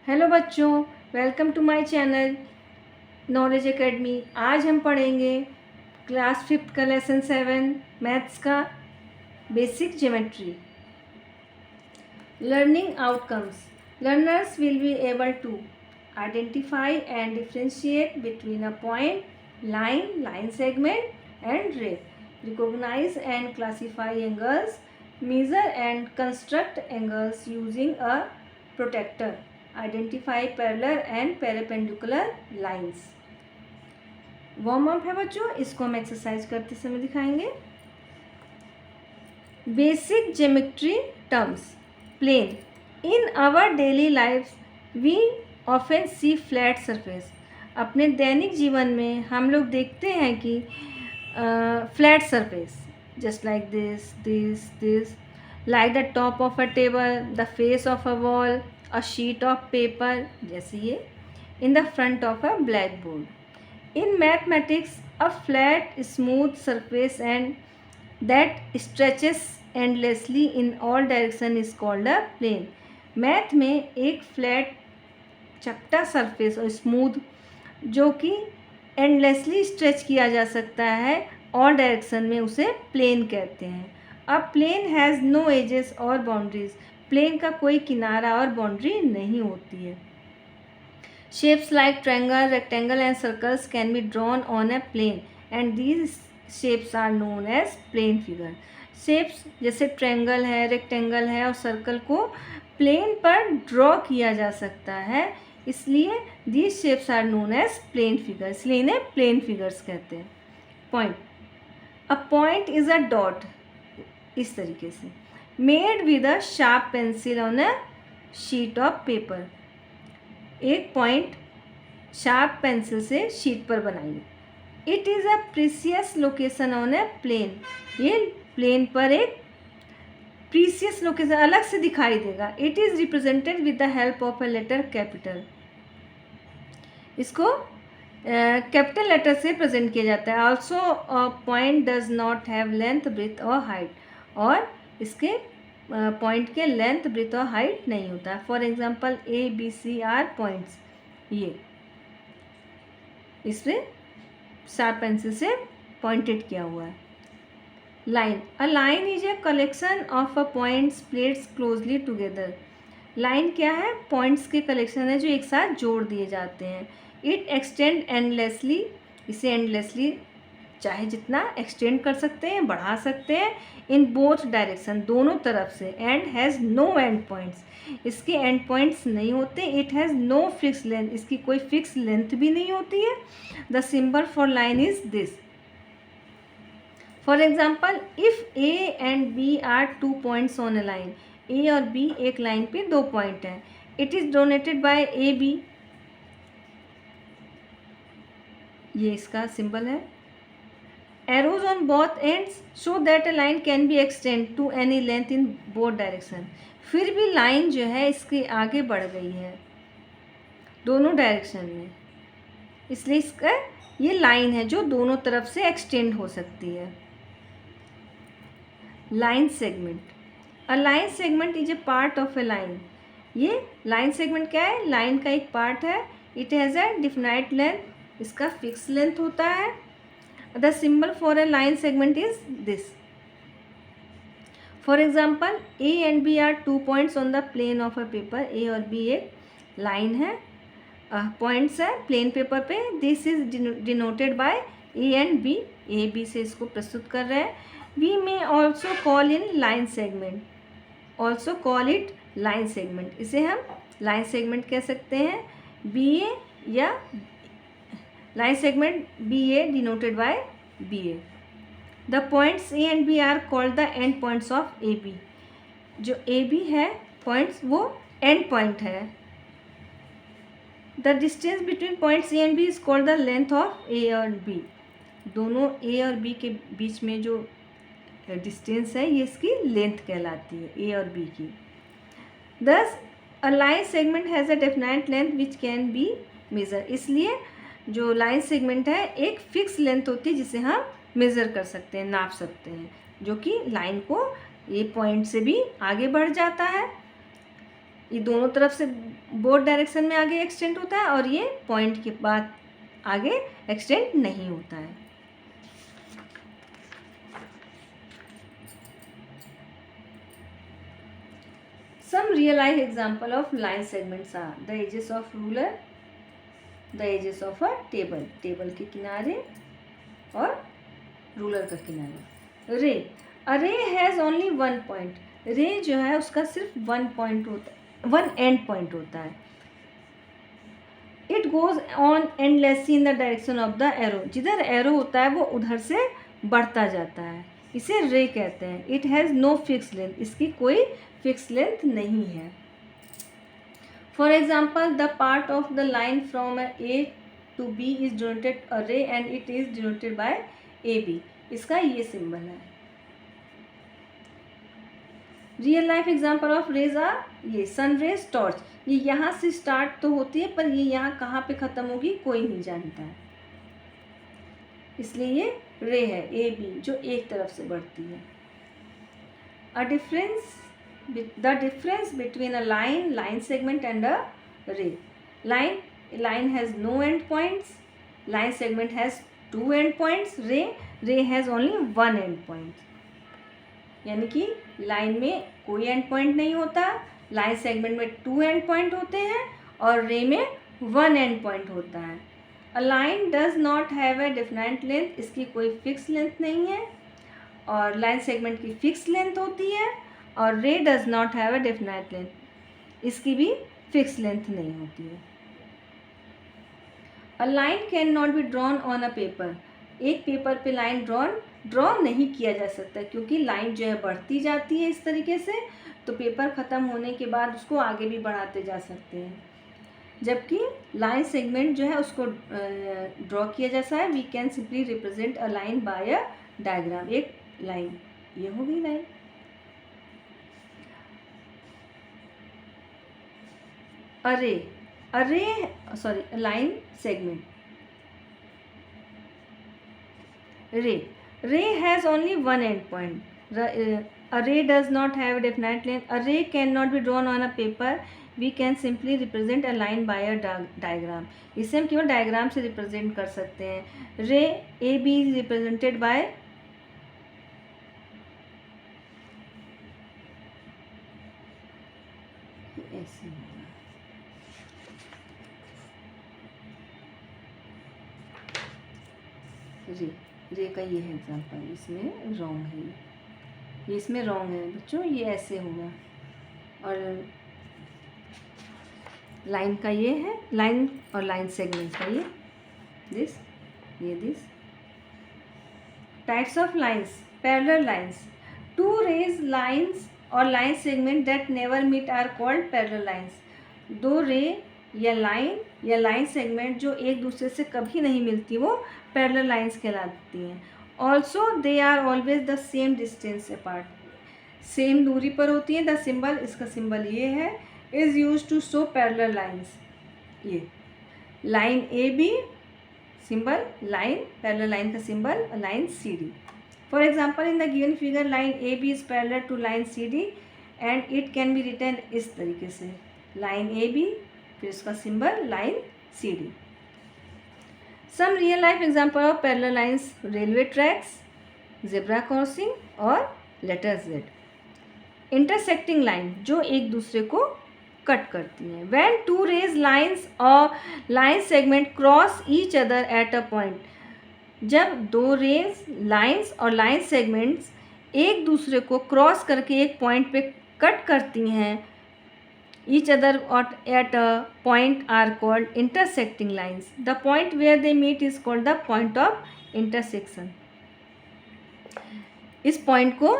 Hello बच्चों, welcome to my channel knowledge academy. आज हम पढ़ेंगे क्लास 5th का लेसन 7 मैथ्स का basic geometry. Learning outcomes. Learners will be able to identify and differentiate between a point, line, line segment and ray, recognize and classify angles, measure and construct angles using a protractor, identify parallel and perpendicular lines। Warm up है बच्चों, इसको हम exercise करते समय दिखाएंगे। Basic geometry terms. Plane. In our daily life we often see flat surface. अपने दैनिक जीवन में हम लोग देखते हैं कि flat surface, just like this, like the top of a table, the face of a wall, a sheet of paper, जैसे ये, in the front of a blackboard. In mathematics, a flat, smooth surface and that stretches endlessly in all direction is called a plane. Math में एक flat चपटा surface और smooth जो कि endlessly stretch किया जा सकता है ऑल डायरेक्शन में, उसे प्लेन कहते हैं। अब प्लेन हैज़ नो एजेस और बाउंड्रीज। प्लेन का कोई किनारा और बाउंड्री नहीं होती है। Shapes like triangle, rectangle and circles can be drawn on a plane and these shapes are known as plane figure. Shapes जैसे ट्रायंगल है, रेक्टेंगल है और सर्कल को प्लेन पर ड्रॉ किया जा सकता है, इसलिए these shapes are known as plane figure, इसलिए इन्हें प्लेन फिगर्स कहते हैं। Point. A point is a dot, इस तरीके से, made with a sharp pencil on a sheet of paper. एक पॉइंट शार्प पेंसिल से शीट पर बनाइए। It is a precise location on a plane. ये प्लेन पर एक प्रीसियस लोकेशन अलग से दिखाई देगा। It is represented with the help of a letter capital. इसको कैपिटल लेटर से प्रेजेंट किया जाता है। Also a point does not have length, breadth और हाइट, और इसके पॉइंट के लेंथ, ब्रेथ और हाइट नहीं होता। For example A B C are points, ये इसमें शार्प पेंसिल से पॉइंटेड किया हुआ है। Line. A line is a collection of a points placed closely together. Line क्या है? पॉइंट्स के कलेक्शन है जो एक साथ जोड़ दिए जाते हैं। इट एक्सटेंड एंडलेसली, इसे एंडलेसली चाहे जितना एक्सटेंड कर सकते हैं, बढ़ा सकते हैं, इन बोथ डायरेक्शन, दोनों तरफ से, end has no end points, इसके एंड पॉइंट्स नहीं होते। It has no fix length, इसकी कोई फिक्स लेंथ भी नहीं होती है। The symbol for line is this. For example, if A and B are 2 points on a line, A और बी एक लाइन पे 2 पॉइंट हैं। It is donated by A B, ये इसका सिंबल है। Arrows on both ends show that a line can be extend to any length in both direction. फिर भी line जो है इसके आगे बढ़ गई है दोनों डायरेक्शन में, इसलिए इसका ये लाइन है जो दोनों तरफ से एक्सटेंड हो सकती है। Line segment. A line segment is a part of a line. ये लाइन सेगमेंट क्या है? लाइन का एक पार्ट है। It has a defined length, इसका फिक्स लेंथ होता है। The symbol for a line segment is this. For example, A and B are 2 points on the plane of a paper. A और B एक line है, points है plane paper पे। This is denoted by A and B, A B से इसको प्रस्तुत कर रहे हैं। We may also call in line segment, also call it line segment, इसे हम लाइन सेगमेंट कह सकते हैं। बी ए या line segment B A denoted by B A. The points A and B are called the end points of A B. जो A B है points, वो end point है। The distance between points A and B is called the length of A और B. दोनों ए और B के बीच में जो डिस्टेंस है, ये इसकी लेंथ कहलाती है, ए और बी की। Thus a line segment has a definite length which can be measure. इसलिए जो लाइन सेगमेंट है एक फिक्स लेंथ होती है जिसे हम मेज़र कर सकते हैं, नाप सकते हैं, जो कि लाइन को ये पॉइंट से भी आगे बढ़ जाता है। ये दोनों तरफ से बोथ डायरेक्शन में आगे एक्सटेंड होता है और ये पॉइंट के बाद आगे एक्सटेंड नहीं होता है। Some real life example of line segments are the edges of ruler, the edges of a table, table के किनारे और रूलर का किनारा। रे, अ रे हैज़ ओनली वन पॉइंट, रे जो है उसका सिर्फ वन पॉइंट होता है, वन एंड पॉइंट होता है। It goes on endlessly in the direction of the arrow, जिधर एरो होता है वो उधर से बढ़ता जाता है, इसे रे कहते हैं। It has no fix length, इसकी कोई फिक्स लेंथ नहीं है। For example the part of the line from A to B is denoted a ray and it is denoted by A B, इसका ये सिंबल है। Real life example of rays are ये sun raise, torch, ये यहाँ से start तो होती है पर ये यहाँ कहाँ पे ख़त्म होगी कोई नहीं जानता है, इसलिए ये रे है ए बी जो एक तरफ से बढ़ती है। The difference between a line segment and a ray. Line has no end points. Line segment has two end points. Ray has only one end point. यानी कि लाइन में कोई एंड पॉइंट नहीं होता, लाइन सेगमेंट में to and point होते हैं और रे में वन एंड पॉइंट होता है। A line does not have a defined length, इसकी कोई फिक्स लेंथ नहीं है, और लाइन सेगमेंट की फिक्स लेंथ होती है, और रे does not have a definite length, इसकी भी फिक्स लेंथ नहीं होती है। अ line can not be drawn on a paper, एक पेपर पे लाइन ड्रॉ नहीं किया जा सकता क्योंकि लाइन जो है बढ़ती जाती है इस तरीके से, तो पेपर ख़त्म होने के बाद उसको आगे भी बढ़ाते जा सकते हैं। जबकि लाइन सेगमेंट जो है उसको ड्रॉ किया जैसा है, we can simply represent a line by a diagram, एक लाइन, ये हो गई line. Line segment. Ray has only one end point. A ray does not have a definite length. A ray cannot be drawn on a paper. We can simply represent a line by a diagram. इसे हम केवल diagram से represent कर सकते हैं। Ray A B is represented by ऐसे ray का ये है एग्जाम्पल, इसमें रॉन्ग है, ये इसमें रॉन्ग है बच्चों, ये ऐसे होगा। और लाइन का ये है, लाइन और लाइन सेगमेंट का ये this types of lines. Parallel lines, two rays lines और line segment that never meet are called parallel lines. दो रे या लाइन सेगमेंट जो एक दूसरे से कभी नहीं मिलती वो पैरेलल लाइन्स कहलाती हैं। Also they are always the same distance apart, same दूरी पर होती हैं। द सिंबल, इसका सिंबल ये है, is use to show parallel lines. ये line A B symbol, line parallel line का symbol line C D. For example in the given figure line A B is parallel to line C D and it can be written इस तरीके से, line A B फिर इसका symbol line C D. Some real life example of parallel lines, railway tracks, zebra crossing और letter Z. Intersecting line जो एक दूसरे को कट करती हैं। व्हेन टू रेज लाइन्स और line segment cross each other at a point, जब दो रेज लाइन्स और लाइन सेगमेंट्स एक दूसरे को क्रॉस करके एक पॉइंट पे कट करती हैं, each other at a point are called intersecting lines. The point where they meet is called the point of intersection. इस पॉइंट को,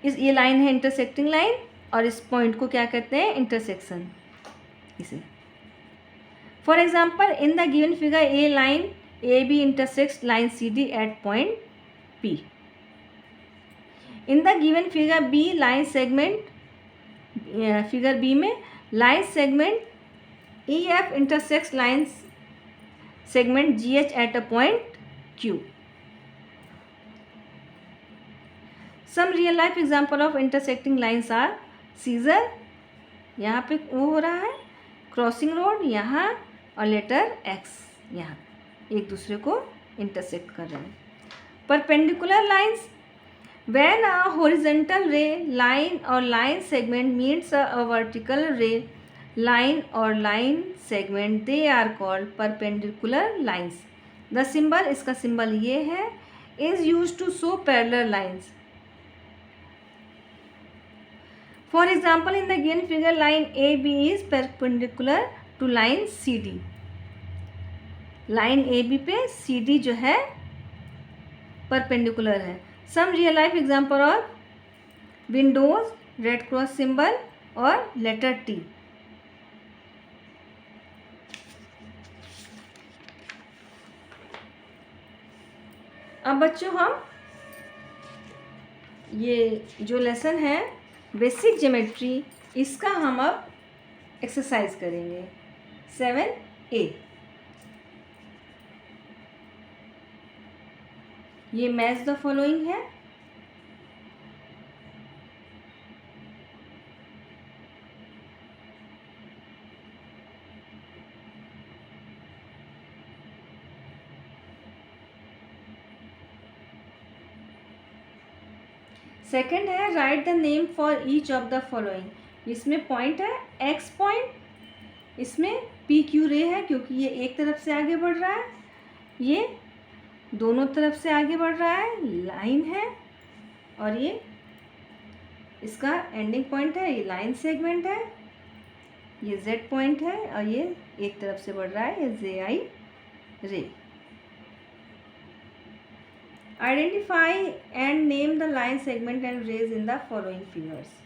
ये लाइन है इंटरसेक्टिंग लाइन, और इस पॉइंट को क्या कहते हैं, इंटरसेक्शन। इसे for example in the given figure a line A B intersects line C D at point P. In the given figure B line segment, figure B में line segment E F intersects line segment G H at a point Q. Some real life example of intersecting lines are scissor, यहाँ पे वो हो रहा है crossing road यहाँ, और letter x यहाँ एक दूसरे को इंटरसेक्ट कर रहे हैं। Perpendicular lines, when a horizontal ray line or line segment meets a vertical ray line or line segment, they are called perpendicular lines. The symbol, इसका symbol ये है, is used to show parallel lines. For example, in the given figure, line AB is perpendicular to line CD. लाइन AB पे CD जो है perpendicular है। Some real life example of windows, red cross symbol और letter T। अब बच्चों हम ये जो लेसन है बेसिक ज्योमेट्री, इसका हम अब एक्सरसाइज करेंगे 7A। ये मैच द फॉलोइंग है। सेकंड है right the name for each of the following. इसमें पॉइंट है एक्स पॉइंट, इसमें पी क्यू रे है क्योंकि ये एक तरफ से आगे बढ़ रहा है, ये दोनों तरफ से आगे बढ़ रहा है, लाइन है, और ये इसका एंडिंग पॉइंट है, ये लाइन सेगमेंट है, ये जेड पॉइंट है, और ये एक तरफ से बढ़ रहा है, ये जे आई रे। Identify and name the line segment and rays in the following figures.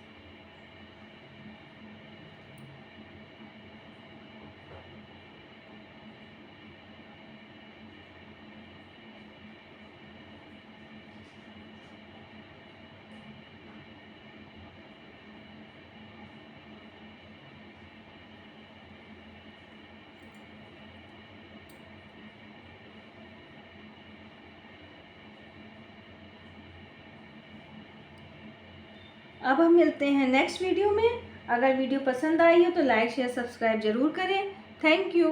अब हम मिलते हैं नेक्स्ट वीडियो में। अगर वीडियो पसंद आई हो तो लाइक शेयर सब्सक्राइब ज़रूर करें। Thank you.